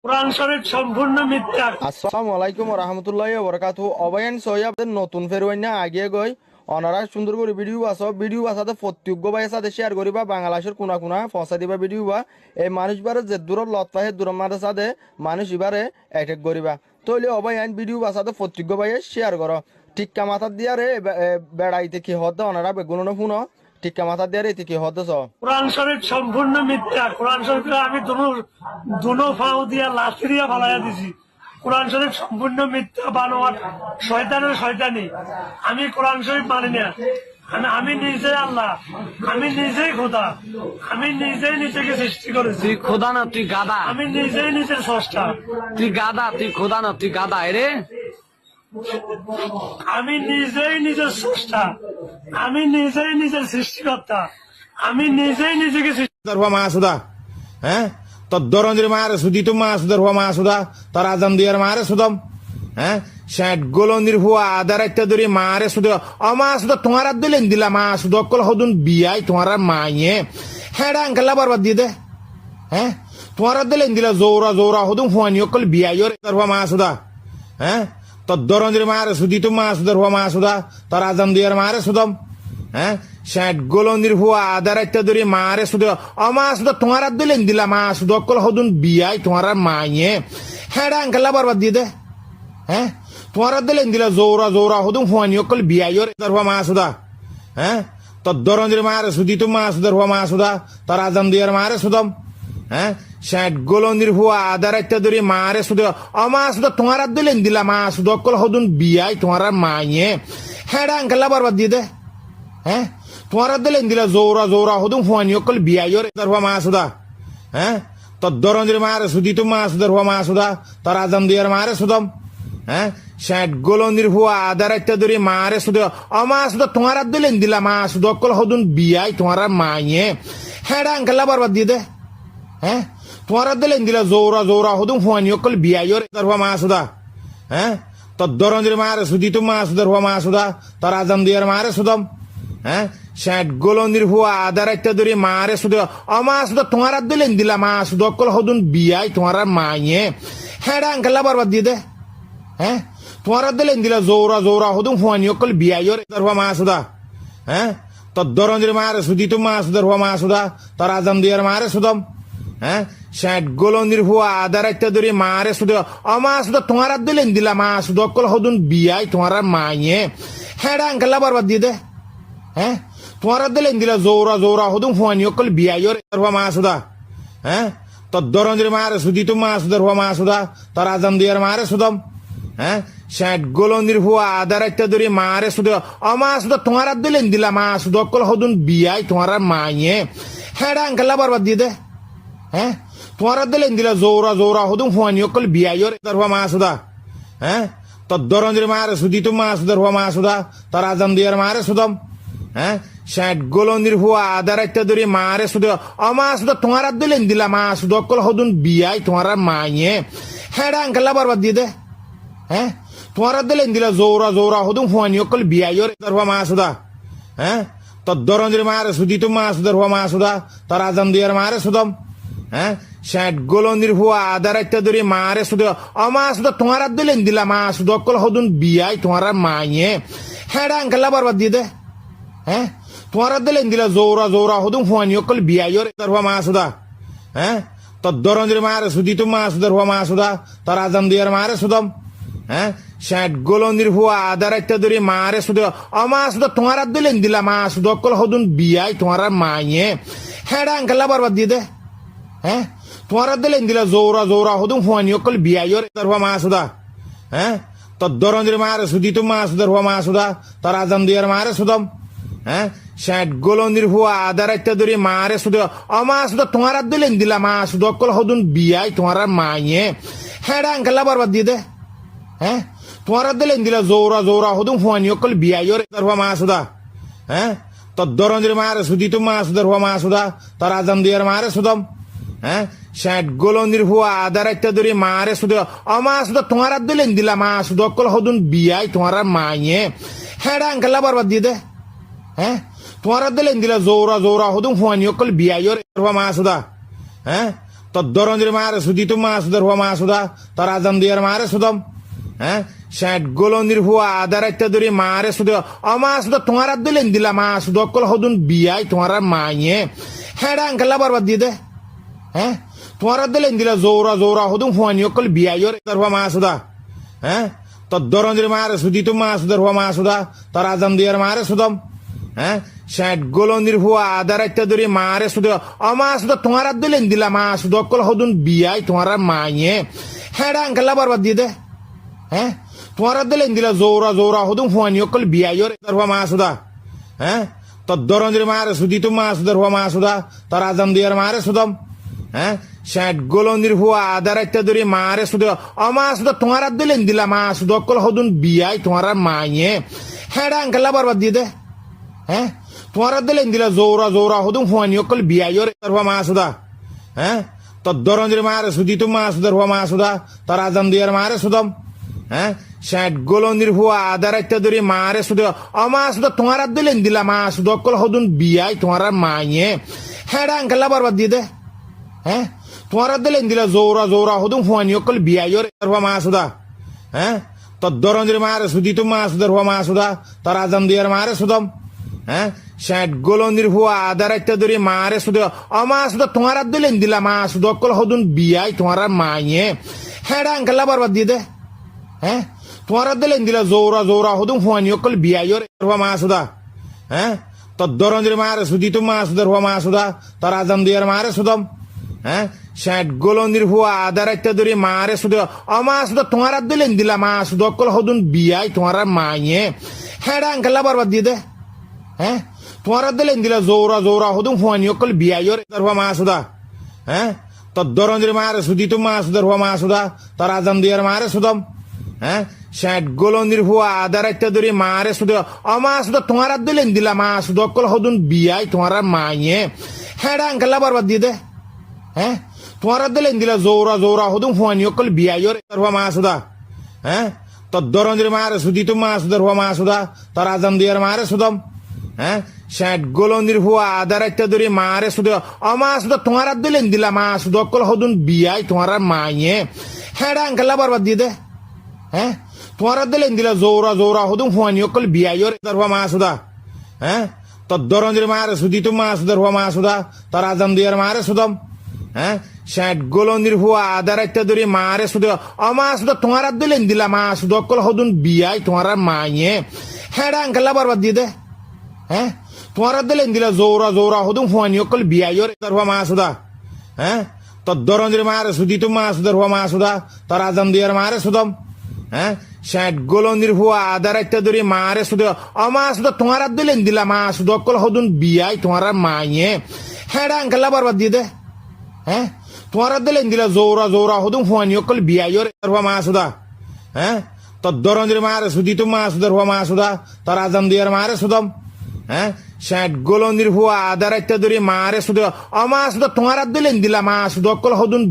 কোরআন শরীফ সম্পূর্ণ মিথ্যা। আসসালামু আলাইকুম রহমতুল্লাহ বরকাতু অবয়ান সৈয়াবদের নতুন ফেরওয়াইনা আগে গই অনারা সুন্দর করে ভিডিও বাসাতে প্রত্যেক ভাইয়ের সাথে শেয়ার করিবা বাংলাদেশের কোনা কোনা পৌঁছা দিবা ভিডিও বা এই মানুষ বারে যে দূর লতফা হে দূর মাদের সাথে মানুষ ইবারে অ্যাটেক করিবা তৈলে অবয়ান ভিডিও বাসাতে প্রত্যেক ভাইয়ে শেয়ার করো টিক্কা মাথার দিয়া রে বেড়াইতে কি হদ অনারা বেগুনো শুনো টিক্কা মাথার দিয়া রে কি হদ কোরআন শরীফ সম্পূর্ণ মিথ্যা। কোরআন শরীফ আমি দুনো ফাও দিয়া লাঠি দিয়া ফালাইয়া দিছি। কোরআন শরীফ সম্পূর্ণ মিথ্যা বানোয়াট শয়তানের শয়তানি। আমি কোরআন শরীফ মানি না। আমি নিজে আল্লাহ, আমি নিজেই খোদা, আমি নিজেই নিজেকে সৃষ্টি করেছি। তুই খোদা না, তুই গাদা। আমি নিজেই নিজের স্রষ্টা। তুই গাদা, তুই খোদা না, তুই গাদা রে। আমি নিজেই নিজের স্রষ্টা, আমি নিজেই নিজের সৃষ্টিকর্তা, আমি নিজেই নিজেকে মাসুদা হ্যাঁ তোর দরঞ্জের মারে সুদি তো মাসুদার হুয়া মাসুদা তোর আজাম দিয়ার মারে সুদম হ্যাঁ ষাট গোলন্দির হুয়া আদার একটা ধরে মারে সুদ অমাসুদা তোমার আর দিলেন দিলা মাসুদ অকল হদুন বিয়াই তোমার মাইয়ে হ্যাঁ আঙ্কাল্লা বরবাদ দিয়ে দে হ্যাঁ তোমার আর দিলেন দিলা জোরা হদুন হুয়ানি অকল বিয়াই তোর হুয়া মাসুদা হ্যাঁ তোর দরঞ্জের মারে সুদি তো মাসুদার হুয়া মাসুদা তোর আজাম দিয়ার মারে সুদম হ্যাঁ ষাট গোলন্দির হুয়া আদার একটা ধরে মারে শুধু অমাসুদা তোমার আর দিলেন দিলা মাসুদ অকল হদুন বিয়াই তোমার মাইয়ে হ্যাঁ আঙ্কাল্লা বরবাদ দিয়ে দে হ্যাঁ তোমার আর দিলেন দিলা জোরা হদুন হুয়ানি অকল বিয়াই তোর হুয়া মাসুদা হ্যাঁ তোর দরঞ্জের মারে সুদি তো মাসুদার হুয়া মাসুদা তোর আজাম দিয়ার মারে সুদম হ্যাঁ ষাট গোলন্দির হুয়া আদার একটা ধরে মারে শুধু অমাসুদা তোমার আর দিলেন দিলা মাসুদ অকল হদুন বিয়াই তোমার মাইয়ে হ্যাঁ আঙ্কাল্লা বরবাদ দিয়ে দে হ্যাঁ তোমার দিলেন দিলা জোরা হদুম হুয়ানি অকল বিয়াই তোর হুয়া মাসুদা হ্যাঁ তোর দরঞ্জের মারে সুদি তো মাসুদার হুয়া মাসুদা তোর আজাম দিয়ার মারে সুদম হ্যাঁ ষাট গোলন্দির হুয়া আদার একটা ধরে মারে শুধু অমাসুদা তোমার দিলেন দিলা মাসুদ অকল হদুন বিয়াই তোমার মাইয়ে হ্যাঁ আঙ্কাল্লা বরবাদ দিয়ে দে হ্যাঁ তোমার দিলেন দিলা জোরা হদুম হুয়ানি অকল বিয়াই তোর হুয়া মাসুদা হ্যাঁ তোর দরঞ্জের মারে সুদি তো মাসুদার হুয়া মাসুদা তোর আজাম দিয়ার মারে সুদম হ্যাঁ ষাট গোলন্দির হুয়া আদার একটা ধরে মারে শুধু অমাসুদা তোমার দিলেন দিলা মাসুদ অকল হদুন বিয়াই তোমার মাইয়ে হ্যাঁ আঙ্কাল্লা বরবাদ দিয়ে দে হ্যাঁ তোমার দিলেন দিলা জোরা হদুম হুয়ানি অকল বিয়াই তোর হুয়া মাসুদা হ্যাঁ তোর দরঞ্জের মারে সুদি তো মাসুদার হুয়া মাসুদা তোর আজাম দিয়ার মারে সুদম হ্যাঁ ষাট গোলন্দির হুয়া আদার একটা ধরে মারে শুধু অমাসুদা তোমার দিলেন দিলা মাসুদ অকল হদুন বিয়াই তোমার মাইয়ে হ্যাঁ আঙ্কাল্লা বরবাদ দিয়ে দে হ্যাঁ তোমার দিলেন দিলা জোরা হদুম হুয়ানি অকল বিয়াই তোর হুয়া মাসুদা হ্যাঁ তোর দরঞ্জের মারে সুদি তো মাসুদার হুয়া মাসুদা তোর আজাম দিয়ার মারে সুদম হ্যাঁ ষাট গোলন্দির হুয়া আদার একটা ধরে মারে শুধু অমাসুদা তোমার দিলেন দিলা মাসুদ অকল হদুন বিয়াই তোমার মাইয়ে হ্যাঁ আঙ্কাল্লা বরবাদ দিয়ে দে হ্যাঁ তোমার দিলেন দিলা জোরা হদুম হুয়ানি অকল বিয়াই তোর হুয়া মাসুদা হ্যাঁ তোর দরঞ্জের মারে সুদি তো মাসুদার হুয়া মাসুদা তোর আজাম দিয়ার মারে সুদম হ্যাঁ ষাট গোলন্দির হুয়া আদার একটা ধরে মারে শুধু অমাসুদা তোমার দিলেন দিলা মাসুদ অকল হদুন বিয়াই তোমার মাইয়ে হ্যাঁ আঙ্কাল্লা বরবাদ দিয়ে দে হ্যাঁ তোমার দিলেন দিলা জোরা হদুম হুয়ানি অকল বিয়াই তোর হুয়া মাসুদা হ্যাঁ তোর দরঞ্জের মারে সুদি তো মাসুদার হুয়া মাসুদা তোর আজাম দিয়ার মারে সুদম হ্যাঁ ষাট গোলন্দির হুয়া আদার একটা ধরে মারে শুধু অমাসুদা তোমার দিলেন দিলা মাসুদ অকল হদুন বিয়াই তোমার মাইয়ে হ্যাঁ আঙ্কাল্লা বরবাদ দিয়ে দে হ্যাঁ তোমার দিলেন দিলা জোরা হদুম হুয়ানি অকল বিয়াই তোর হুয়া মাসুদা হ্যাঁ তোর দরঞ্জের মারে সুদি তো মাসুদার হুয়া মাসুদা তোর আজাম দিয়ার মারে সুদম হ্যাঁ ষাট গোলন্দির হুয়া আদার একটা ধরে মারে শুধু অমাসুদা তোমার দিলেন দিলা মাসুদ অকল হদুন বিয়াই তোমার মাইয়ে হ্যাঁ আঙ্কাল্লা বরবাদ দিয়ে দে হ্যাঁ তোমার দিলেন দিলা জোরা হদুম হুয়ানি অকল বিয়াই তোর হুয়া মাসুদা হ্যাঁ তোর দরঞ্জের মারে সুদি তো মাসুদার হুয়া মাসুদা তোর আজাম দিয়ার মারে সুদম হ্যাঁ ষাট গোলন্দির হুয়া আদার একটা ধরে মারে শুধু অমাসুদা তোমার দিলেন দিলা মাসুদ অকল হদুন বিয়াই তোমার মাইয়ে হ্যাঁ আঙ্কাল্লা বরবাদ দিয়ে দে হ্যাঁ তোমার দিলেন দিলা জোরা হদুম হুয়ানি অকল বিয়াই তোর হুয়া মাসুদা হ্যাঁ তোর দরঞ্জের মারে সুদি তো মাসুদার হুয়া মাসুদা তোর আজাম দিয়ার মারে সুদম হ্যাঁ ষাট গোলন্দির হুয়া আদার একটা ধরে মারে শুধু অমাসুদা তোমার দিলেন দিলা মাসুদ অকল হদুন বিয়াই তোমার মাইয়ে হ্যাঁ আঙ্কাল্লা বরবাদ দিয়ে দে হ্যাঁ তোমার দিলেন দিলা জোরা হদুম হুয়ানি অকল বিয়াই তোর হুয়া মাসুদা হ্যাঁ তোর দরঞ্জের মারে সুদি তো মাসুদের হওয়া মাসুদা তোর আজান দিয়ার মারে সুদম হ্যাঁ ষাট গোলন্দির হুয়া আধার একটা ধরে মারে সুদ অমাসুদা তোমার আর দিলেন দিলা মাসুদ অকল হদুন বিয়াই তোমার মাইয়ে হ্যাঁ আঙ্কেলা বরবাদ দিয়ে দে হ্যাঁ তোমার আর দিলেন দিলা জোরা জোরা হদুন হুয়ানি অকল বিয়াইর তোর হওয়া মাসুদা হ্যাঁ তোর দরঞ্জের মারে সুদি তো মাসুদের হওয়া মাসুদা তোর আজান দিয়ার মারে সুদম হ্যাঁ ষাট গোলন্দির হুয়া আধার একটা ধরে মারে সুদ অমাসুদা তোমার আর দিলেন দিলা মাসুদ অকল হদুন বিয়াই তোমার মাইয়ে হ্যাঁ আঙ্কেলা বরবাদ দিয়ে দে হ্যাঁ তোমার দিলেন দিলা জোরা জোরা হদুম হুয়ানি অকল বিয়াইর তোর হওয়া মাসুদা হ্যাঁ তোর দরঞ্জের মারে সুদি তো মাসুদের হওয়া মাসুদা তোর আজান দিয়ার মারে সুদম হ্যাঁ ষাট গোলন্দির হুয়া আধার একটা ধরে মারে সুদ অমাসুদা তোমার দিলেন দিলা মাসুদ অকল হদুন বিয়াই তোমার মাইয়ে হ্যাঁ আঙ্কেলা বরবাদ দিয়ে দে হ্যাঁ তোমার দিলেন দিলা জোরা জোরা হদুম হুয়ানি অকল বিয়াইর তোর হওয়া মাসুদা হ্যাঁ তোর দরঞ্জের মারে সুদি তো মাসুদের হওয়া মাসুদা তোর আজান দিয়ার মারে সুদম হ্যাঁ ষাট গোলন্দির হুয়া আধার একটা ধরে মারে সুদ অমাসুদা তোমার দিলেন দিলা মাসুদ অকল হদুন বিয়াই তোমার মাইয়ে হ্যাঁ আঙ্কেলা বরবাদ দিয়ে দে হ্যাঁ তোমার দিলেন দিলা জোরা জোরা হদুম হুয়ানি অকল বিয়াইর তোর হওয়া মাসুদা হ্যাঁ তোর দরঞ্জের মারে সুদি তো মাসুদের হওয়া মাসুদা তোর আজান দিয়ার মারে সুদম হ্যাঁ ষাট গোলন্দির হুয়া আধার একটা ধরে মারে সুদ অমাসুদা তোমার দিলেন দিলা মাসুদ অকল হদুন বিয়াই তোমার মাইয়ে হ্যাঁ আঙ্কেলা বরবাদ দিয়ে দে হ্যাঁ তোমার দিলেন দিলা জোরা জোরা হদুম হুয়ানি অকল বিয়াইর তোর হওয়া মাসুদা হ্যাঁ তোর দরঞ্জের মারে সুদি তো মাসুদের হওয়া মাসুদা তোর আজান দিয়ার মারে সুদম হ্যাঁ ষাট গোলন্দির হুয়া আধার একটা ধরে মারে সুদ অমাসুদা তোমার দিলেন দিলা মাসুদ অকল হদুন বিয়াই তোমার মাইয়ে হ্যাঁ আঙ্কেলা বরবাদ দিয়ে দে হ্যাঁ তোমার দিলেন দিলা জোরা জোরা হদুম হুয়ানি অকল বিয়াইর তোর হওয়া মাসুদা হ্যাঁ তোর দরঞ্জের মারে সুদি তো মাসুদের হওয়া মাসুদা তোর আজান দিয়ার মারে সুদম হ্যাঁ ষাট গোলন্দির হুয়া আধার একটা ধরে মারে সুদ অমাসুদা তোমার দিলেন দিলা মাসুদ অকল হদুন বিয়াই তোমার মাইয়ে হ্যাঁ আঙ্কেলা বরবাদ দিয়ে দে হ্যাঁ তোমার দিলেন দিলা জোরা জোরা হদুম হুয়ানি অকল বিয়াইর তোর হওয়া মাসুদা হ্যাঁ তোর দরঞ্জের মারে সুদি তো মাসুদের হওয়া মাসুদা তোর আজান দিয়ার মারে সুদম হ্যাঁ ষাট গোলন্দির হুয়া আধার একটা ধরে মারে সুদ অমাসুদা তোমার দিলেন দিলা মাসুদ অকল হদুন বিয়াই তোমার মাইয়ে হ্যাঁ আঙ্কেলা বরবাদ দিয়ে দে হ্যাঁ তোমার দিলেন দিলা জোরা জোরা হদুম হুয়ানি অকল বিয়াইর তোর হওয়া মাসুদা হ্যাঁ তোর দরঞ্জের মারে সুদি তো মাসুদের হওয়া মাসুদা তোর আজান দিয়ার মারে সুদম হ্যাঁ ষাট গোলন্দির হুয়া আধার একটা ধরে মারে সুদ অমাসুদা তোমার দিলেন দিলা মাসুদ অকল হদুন বিয়াই তোমার মাইয়ে হ্যাঁ আঙ্কেলা বরবাদ দিয়ে দে হ্যাঁ তোমার দিলেন দিলা জোরা জোরা হদুম হুয়ানি অকল বিয়াইর তোর হওয়া মাসুদা হ্যাঁ তোর দরঞ্জের মারে সুদি তো মাসুদের হওয়া মাসুদা তোর আজান দিয়ার মারে সুদম হ্যাঁ ষাট গোলন্দির হুয়া আধার একটা ধরে মারে সুদ অমাসুদা তোমার দিলেন দিলা মাসুদ অকল হদুন বিয়াই তোমার মাইয়ে হ্যাঁ আঙ্কেলা বরবাদ দিয়ে দে হ্যাঁ তোমার দিলেন দিলা জোরা জোরা হদুম হুয়ানি অকল বিয়াইর তোর হওয়া মাসুদা হ্যাঁ তোর দরঞ্জের মারে সুদি তো মাসুদের হওয়া মাসুদা তোর আজান দিয়ার মারে সুদম হ্যাঁ ষাট গোলন্দির হুয়া আধার একটা ধরে মারে সুদ অমাসুদা তোমার দিলেন দিলা মাসুদ অকল হদুন